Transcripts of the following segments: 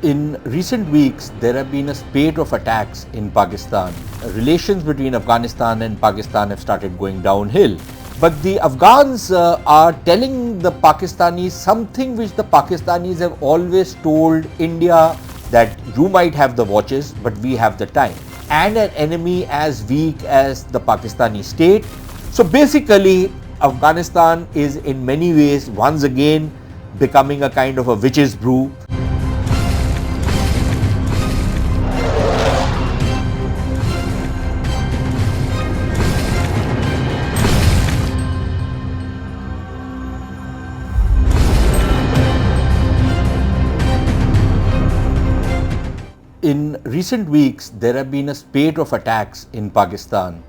In recent weeks, there have been a spate of attacks in Pakistan. Relations between Afghanistan and Pakistan have started going downhill. But the Afghans are telling the Pakistanis something which the Pakistanis have always told India, that you might have the watches, but we have the time. And an enemy as weak as the Pakistani state. So basically, Afghanistan is in many ways once again becoming a kind of a witch's brew. In recent weeks, there have been a spate of attacks in Pakistan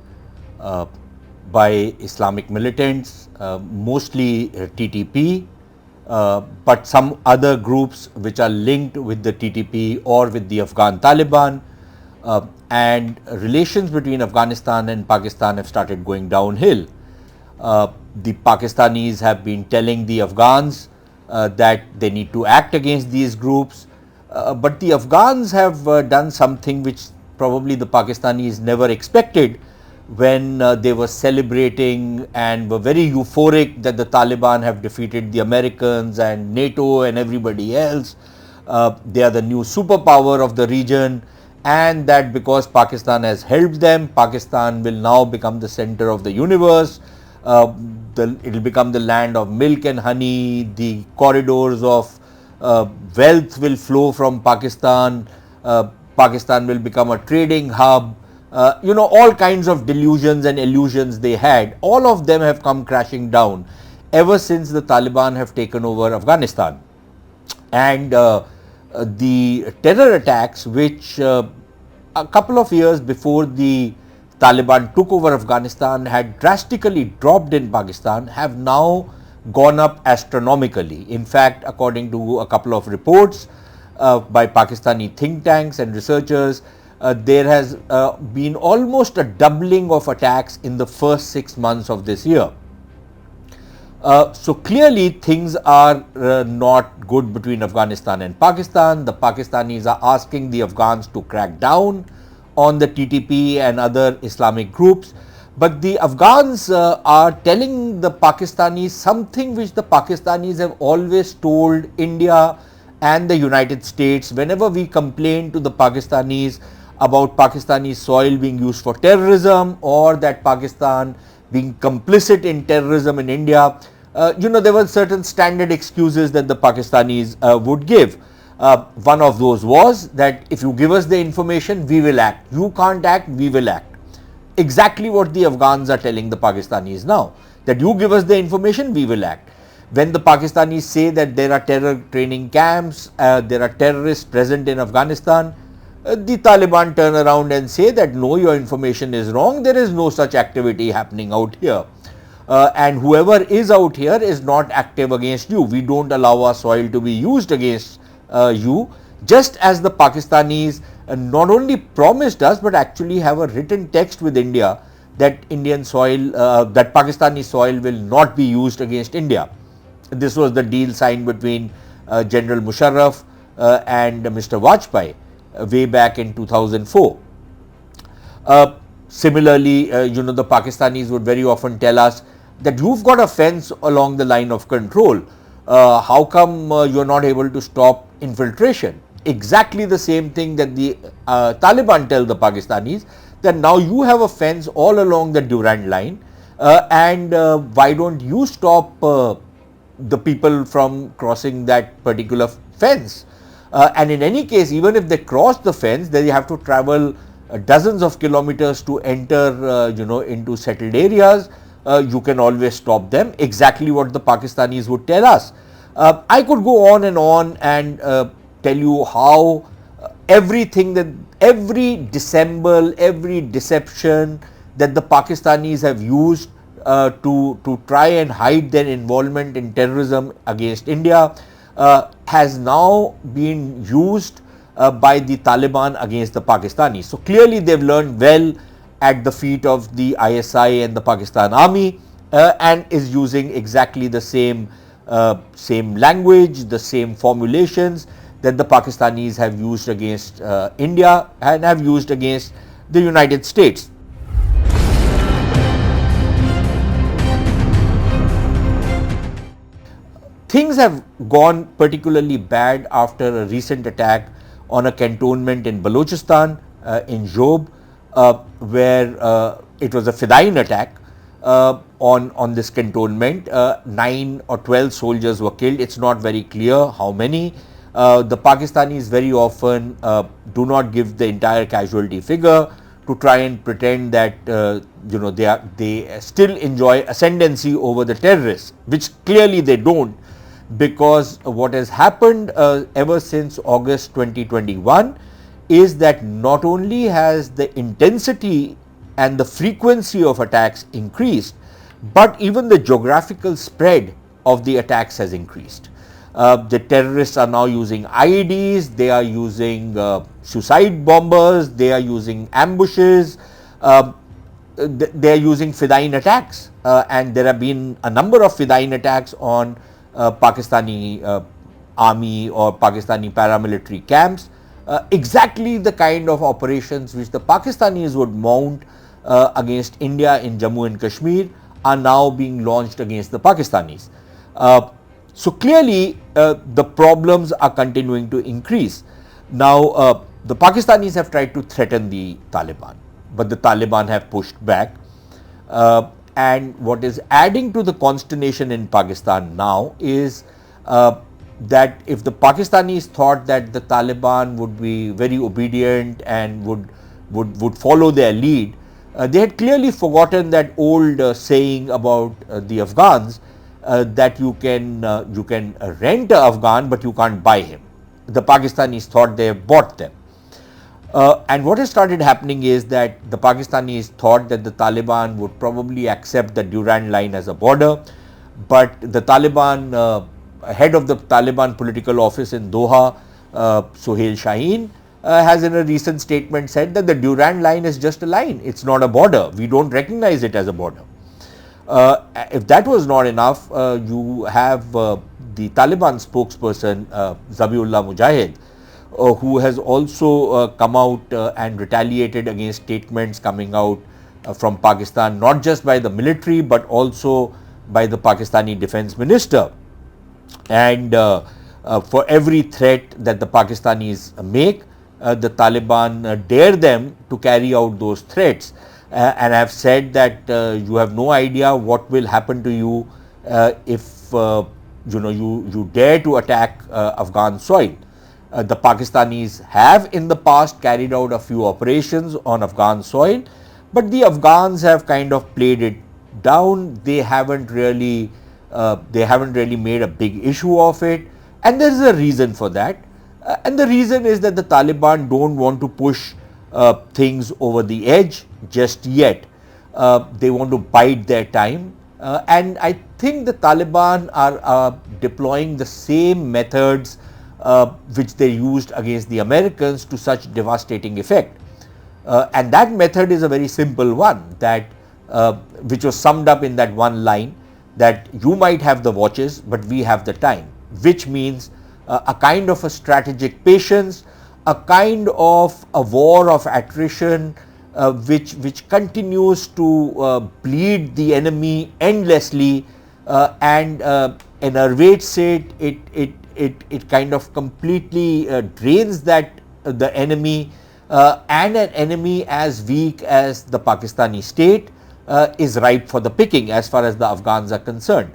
by Islamic militants, mostly TTP, but some other groups which are linked with the TTP or with the Afghan Taliban, and relations between Afghanistan and Pakistan have started going downhill. The Pakistanis have been telling the Afghans that they need to act against these groups. But the Afghans have done something which probably the Pakistanis never expected when they were celebrating and were very euphoric that the Taliban have defeated the Americans and NATO and everybody else. They are the new superpower of the region, and that because Pakistan has helped them, Pakistan will now become the center of the universe. It will become the land of milk and honey, the corridors of wealth will flow from Pakistan, Pakistan will become a trading hub, all kinds of delusions and illusions they had, all of them have come crashing down ever since the Taliban have taken over Afghanistan. And the terror attacks which a couple of years before the Taliban took over Afghanistan had drastically dropped in Pakistan have now gone up astronomically. In fact, according to a couple of reports by Pakistani think tanks and researchers, there has been almost a doubling of attacks in the first 6 months of this year. So clearly things are not good between Afghanistan and Pakistan. The Pakistanis are asking the Afghans to crack down on the TTP and other Islamic groups. But the Afghans are telling the Pakistanis something which the Pakistanis have always told India and the United States. Whenever we complain to the Pakistanis about Pakistani soil being used for terrorism or that Pakistan being complicit in terrorism in India, there were certain standard excuses that the Pakistanis would give. One of those was that if you give us the information, we will act. You can't act, we will act. Exactly what the Afghans are telling the Pakistanis now, that you give us the information, we will act. When the Pakistanis say that there are terror training camps, there are terrorists present in Afghanistan, the Taliban turn around and say that no, your information is wrong, there is no such activity happening out here. And whoever is out here is not active against you. We don't allow our soil to be used against you, just as the Pakistanis not only promised us but actually have a written text with India that Indian soil, that Pakistani soil will not be used against India. This was the deal signed between General Musharraf and Mr. Vajpayee way back in 2004. Similarly, the Pakistanis would very often tell us that you've got a fence along the line of control. How come you're not able to stop infiltration? Exactly the same thing that the Taliban tell the Pakistanis, that now you have a fence all along the Durand line, and why don't you stop the people from crossing that particular fence? And in any case, even if they cross the fence, they have to travel dozens of kilometers to enter into settled areas. You can always stop them. Exactly what the Pakistanis would tell us. I could go on and tell you how every dissemble, every deception that the Pakistanis have used to try and hide their involvement in terrorism against India has now been used by the Taliban against the Pakistanis. So clearly they've learned well at the feet of the ISI and the Pakistan army and is using exactly the same language, the same formulations that the Pakistanis have used against India and have used against the United States. Things have gone particularly bad after a recent attack on a cantonment in Balochistan, in Job, where it was a Fedayeen attack on this cantonment. 9 or 12 soldiers were killed. It's not very clear how many. The Pakistanis very often do not give the entire casualty figure to try and pretend that they still enjoy ascendancy over the terrorists, which clearly they don't, because what has happened ever since August 2021 is that not only has the intensity and the frequency of attacks increased, but even the geographical spread of the attacks has increased. The terrorists are now using IEDs, they are using suicide bombers, they are using ambushes, they are using Fedayeen attacks, and there have been a number of Fedayeen attacks on Pakistani army or Pakistani paramilitary camps, exactly the kind of operations which the Pakistanis would mount against India in Jammu and Kashmir are now being launched against the Pakistanis. So clearly the problems are continuing to increase. Now the Pakistanis have tried to threaten the Taliban, but the Taliban have pushed back. And what is adding to the consternation in Pakistan now is that if the Pakistanis thought that the Taliban would be very obedient and would follow their lead, they had clearly forgotten that old saying about the Afghans, that you can rent an Afghan but you can't buy him. The Pakistanis thought they have bought them. And what has started happening is that the Pakistanis thought that the Taliban would probably accept the Durand line as a border, but the Taliban, head of the Taliban political office in Doha, Sohail Shaheen, has in a recent statement said that the Durand line is just a line, it's not a border, we don't recognize it as a border. If that was not enough, you have the Taliban spokesperson Zabiullah Mujahid, who has also come out and retaliated against statements coming out from Pakistan, not just by the military but also by the Pakistani defense minister. And for every threat that the Pakistanis make, the Taliban dare them to carry out those threats, and have said that you have no idea what will happen to you if you dare to attack Afghan soil. The Pakistanis have in the past carried out a few operations on Afghan soil, but the Afghans have kind of played it down. They haven't really made a big issue of it, and there is a reason for that. And the reason is that the Taliban don't want to push things over the edge just yet. They want to bide their time, and I think the Taliban are deploying the same methods which they used against the Americans to such devastating effect. And that method is a very simple one, that which was summed up in that one line, that you might have the watches but we have the time, which means a kind of a strategic patience, a kind of a war of attrition which continues to bleed the enemy endlessly and enervates it. It kind of completely drains the enemy, and an enemy as weak as the Pakistani state is ripe for the picking as far as the Afghans are concerned.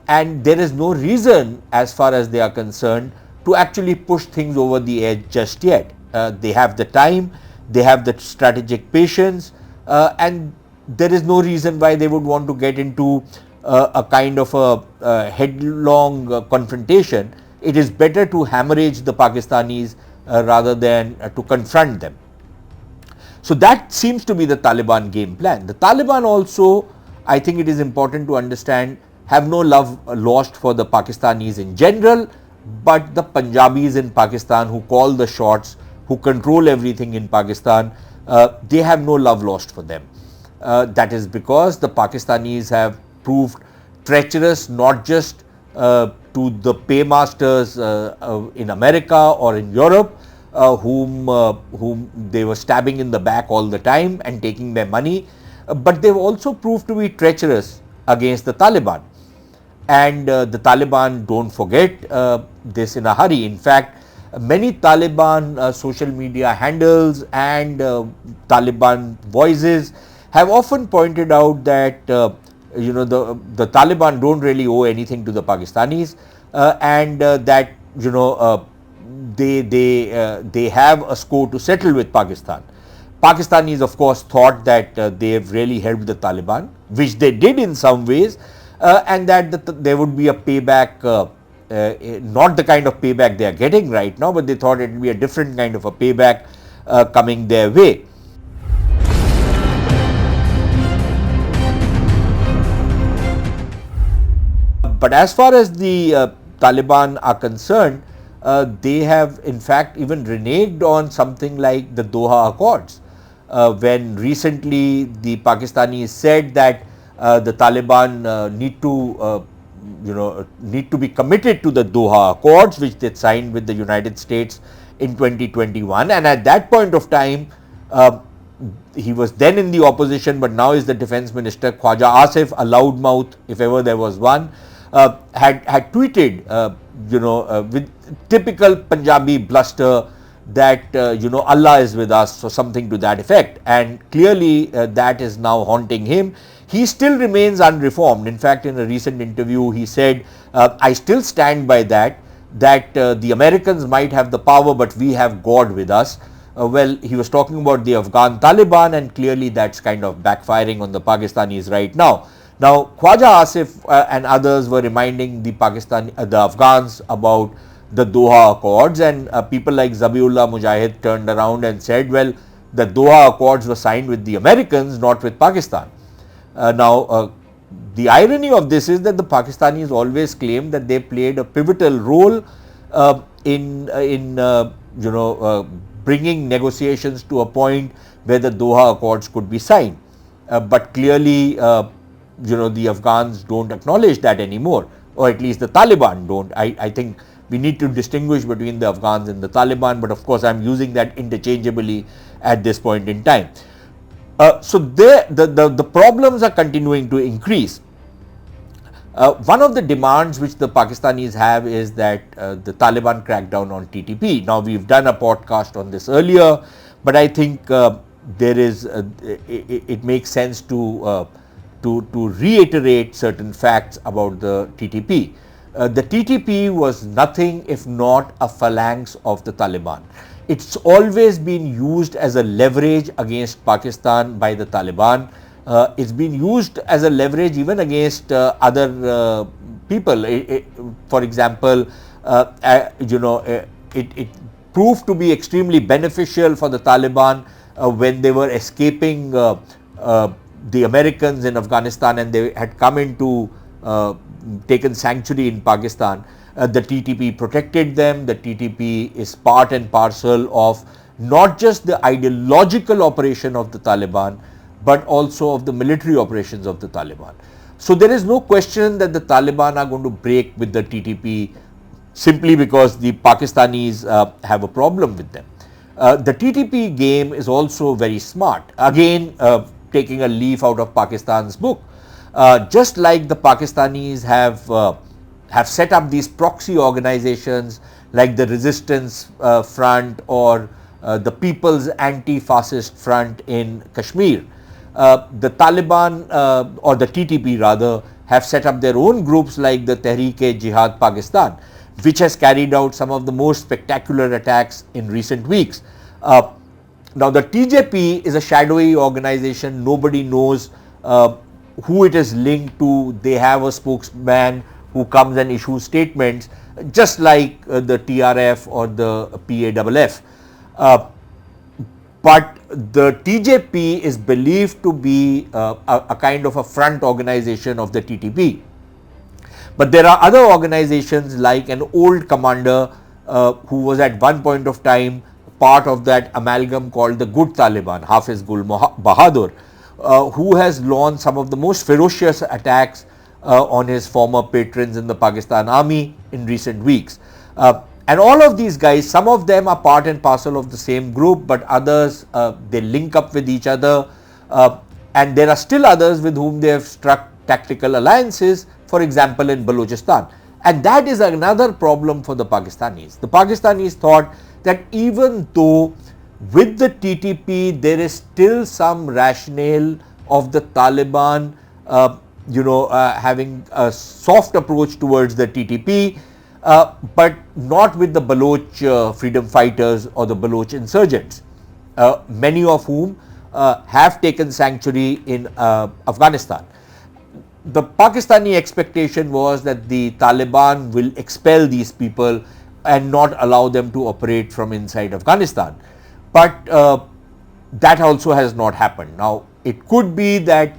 And there is no reason as far as they are concerned to actually push things over the edge just yet. They have the time, they have the strategic patience, and there is no reason why they would want to get into a kind of a headlong confrontation. It is better to hemorrhage the Pakistanis rather than to confront them. So that seems to be the Taliban game plan. The Taliban also, I think it is important to understand, have no love lost for the Pakistanis in general, but the Punjabis in Pakistan who call the shots, who control everything in Pakistan, they have no love lost for them. That is because the Pakistanis have proved treacherous not just to to the paymasters in America or in Europe, whom they were stabbing in the back all the time and taking their money, but they've also proved to be treacherous against the Taliban. And the Taliban don't forget this in a hurry. In fact, many Taliban social media handles and Taliban voices have often pointed out that the Taliban don't really owe anything to the Pakistanis, and that they have a score to settle with Pakistan. Pakistanis, of course, thought that they have really helped the Taliban, which they did in some ways, and that there would be a payback, not the kind of payback they are getting right now, but they thought it would be a different kind of a payback coming their way. But as far as the Taliban are concerned, they have in fact even reneged on something like the Doha Accords. When recently the Pakistanis said that the Taliban need to be committed to the Doha Accords, which they signed with the United States in 2021, and at that point of time, he was then in the opposition, but now is the defense minister, Khwaja Asif, a loudmouth if ever there was one, had tweeted, with typical Punjabi bluster that Allah is with us, or something to that effect, and clearly that is now haunting him. He still remains unreformed. In fact, in a recent interview, he said, I still stand by that the Americans might have the power, but we have God with us. Well, he was talking about the Afghan Taliban, and clearly that's kind of backfiring on the Pakistanis right now. Now, Khwaja Asif and others were reminding the Afghans about the Doha Accords, and people like Zabiullah Mujahid turned around and said, well, the Doha Accords were signed with the Americans, not with Pakistan. The irony of this is that the Pakistanis always claim that they played a pivotal role in bringing negotiations to a point where the Doha Accords could be signed. But clearly, the Afghans don't acknowledge that anymore, or at least the Taliban don't. I think we need to distinguish between the Afghans and the Taliban, but of course I am using that interchangeably at this point in time. So the problems are continuing to increase. One of the demands which the Pakistanis have is that the Taliban crack down on TTP. Now, we've done a podcast on this earlier, but I think it makes sense to reiterate certain facts about the TTP. The TTP was nothing if not a phalanx of the Taliban. It's always been used as a leverage against Pakistan by the Taliban. It's been used as a leverage even against other people. For example, it proved to be extremely beneficial for the Taliban when they were escaping the Americans in Afghanistan, and they had come into taken sanctuary in Pakistan. The TTP protected them. The TTP is part and parcel of not just the ideological operation of the Taliban, but also of the military operations of the Taliban. So there is no question that the Taliban are going to break with the TTP simply because the Pakistanis have a problem with them. The TTP game is also very smart. Again, taking a leaf out of Pakistan's book. Just like the Pakistanis have set up these proxy organizations like the Resistance Front or the People's Anti-Fascist Front in Kashmir. The Taliban or the TTP rather have set up their own groups like the Tehreek-e-Jihad Pakistan, which has carried out some of the most spectacular attacks in recent weeks. Now, the TJP is a shadowy organization. Nobody knows who it is linked to. They have a spokesman who comes and issues statements, just like the TRF or the PAFF. But the TJP is believed to be a kind of a front organization of the TTP. But there are other organizations like an old commander who was at one point of time part of that amalgam called the Good Taliban, Hafiz Gul Bahadur, who has launched some of the most ferocious attacks on his former patrons in the Pakistan army in recent weeks. And all of these guys, some of them are part and parcel of the same group, but others, they link up with each other. And there are still others with whom they have struck tactical alliances, for example, in Balochistan. And that is another problem for the Pakistanis. The Pakistanis thought that even though with the TTP there is still some rationale of the Taliban having a soft approach towards the TTP, but not with the Baloch freedom fighters or the Baloch insurgents, many of whom have taken sanctuary in Afghanistan. The Pakistani expectation was that the Taliban will expel these people and not allow them to operate from inside Afghanistan. But that also has not happened. Now, it could be that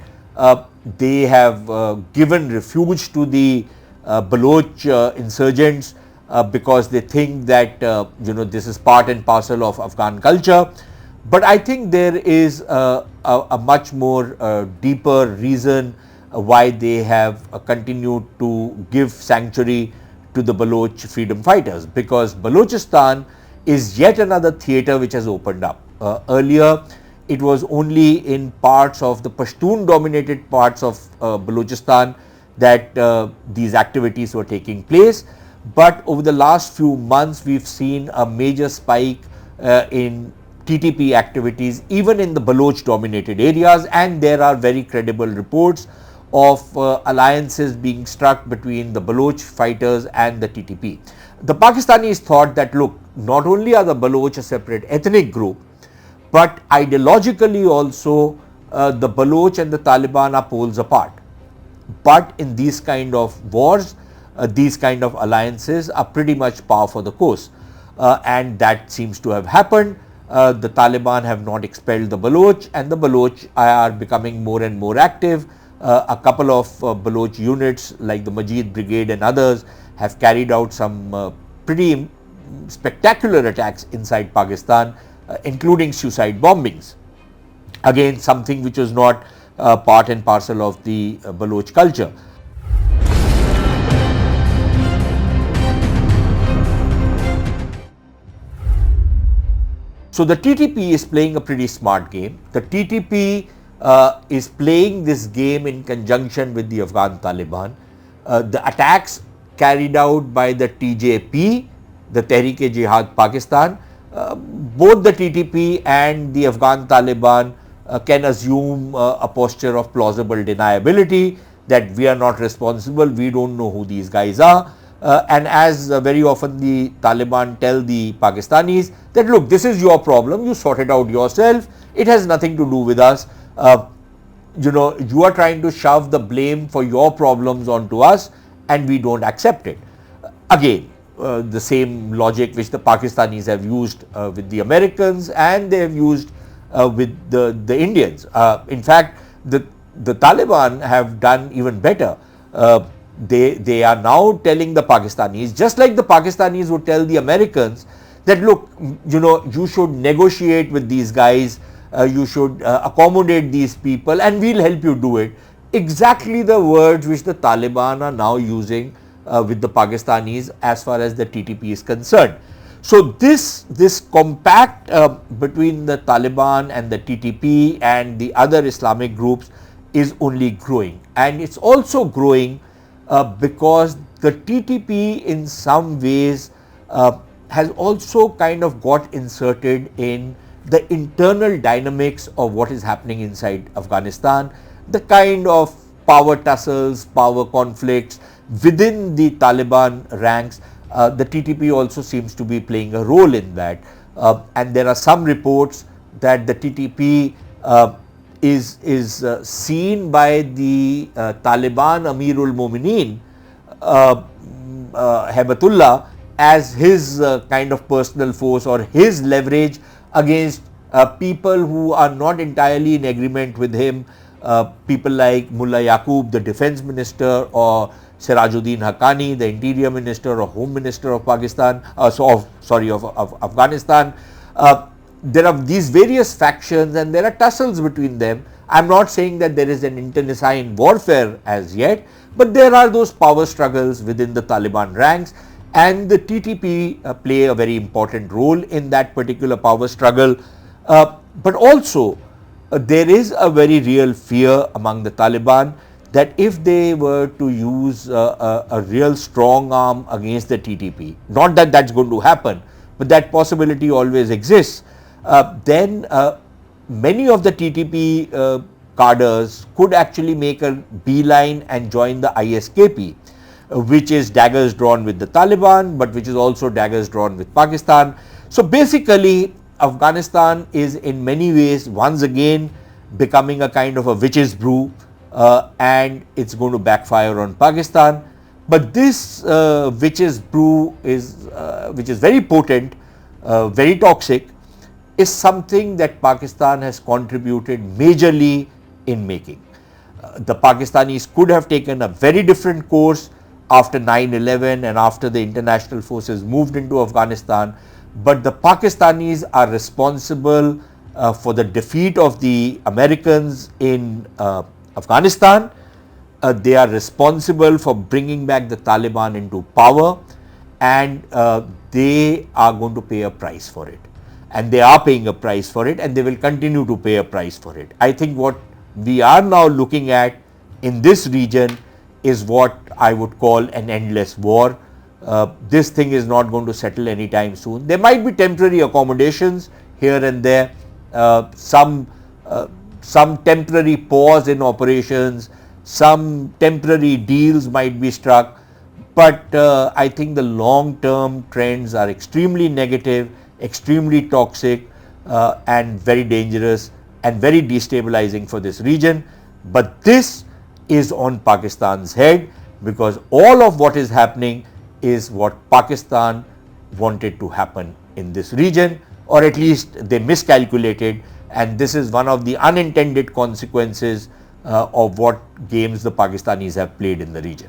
they have given refuge to the Baloch insurgents because they think that this is part and parcel of Afghan culture. But I think there is a much more deeper reason why they have continued to give sanctuary to the Baloch freedom fighters, because Balochistan is yet another theatre which has opened up. Earlier, it was only in parts of the Pashtun dominated parts of Balochistan that these activities were taking place, but over the last few months we have seen a major spike in TTP activities even in the Baloch dominated areas, and there are very credible reports of alliances being struck between the Baloch fighters and the TTP. The Pakistanis thought that, look, not only are the Baloch a separate ethnic group, but ideologically also the Baloch and the Taliban are poles apart. But in these kind of wars, these kind of alliances are pretty much par for the course, and that seems to have happened. The Taliban have not expelled the Baloch, and the Baloch are becoming more and more active. A couple of Baloch units like the Majid Brigade and others have carried out some pretty spectacular attacks inside Pakistan, including suicide bombings. Again, something which was not part and parcel of the Baloch culture. So the TTP is playing a pretty smart game. The TTP is playing this game in conjunction with the Afghan Taliban. The attacks carried out by the TJP, the Tehreek-e-Jihad Pakistan, both the TTP and the Afghan Taliban can assume a posture of plausible deniability, that we are not responsible, we don't know who these guys are. And as very often the Taliban tell the Pakistanis that, look, this is your problem, you sort it out yourself, it has nothing to do with us. You are trying to shove the blame for your problems onto us and we don't accept it. Again, the same logic which the Pakistanis have used with the Americans and they have used with the Indians. In fact, the Taliban have done even better. They are now telling the Pakistanis, just like the Pakistanis would tell the Americans, that, look, you should negotiate with these guys, you should accommodate these people and we'll help you do it. Exactly the words which the Taliban are now using with the Pakistanis as far as the TTP is concerned. So this compact between the Taliban and the TTP and the other Islamic groups is only growing, and it's also growing because the TTP in some ways has also kind of got inserted in the internal dynamics of what is happening inside Afghanistan, the kind of power tussles, power conflicts within the Taliban ranks. The TTP also seems to be playing a role in that, and there are some reports that the TTP is seen by the Taliban Amirul Momineen, Hebatullah, as his kind of personal force or his leverage against people who are not entirely in agreement with him, people like Mullah Yaqub, the defense minister, or Sirajuddin Haqqani, the interior minister or home minister of Pakistan, of Afghanistan. There are these various factions and there are tussles between them. I am not saying that there is an internecine warfare as yet, But there are those power struggles within the Taliban ranks, and the TTP play a very important role in that particular power struggle. But also, there is a very real fear among the Taliban that if they were to use a real strong arm against the TTP, not that that's going to happen, but that possibility always exists, then many of the TTP cadres could actually make a beeline and join the ISKP, which is daggers drawn with the Taliban, but which is also daggers drawn with Pakistan. So basically, Afghanistan is in many ways once again becoming a kind of a witch's brew, and it's going to backfire on Pakistan. But this witch's brew is which is very potent, very toxic, is something that Pakistan has contributed majorly in making. The Pakistanis could have taken a very different course after 9/11 and after the international forces moved into Afghanistan, but the Pakistanis are responsible for the defeat of the Americans in Afghanistan. They are responsible for bringing back the Taliban into power, and they are going to pay a price for it. And they are paying a price for it, and they will continue to pay a price for it. I think what we are now looking at in this region is what I would call an endless war. This thing is not going to settle anytime soon. There might be temporary accommodations here and there, some temporary pause in operations, some temporary deals might be struck, but I think the long-term trends are extremely negative, extremely toxic, and very dangerous and very destabilizing for this region. But this is on Pakistan's head, because all of what is happening is what Pakistan wanted to happen in this region, or at least they miscalculated, and this is one of the unintended consequences of what games the Pakistanis have played in the region.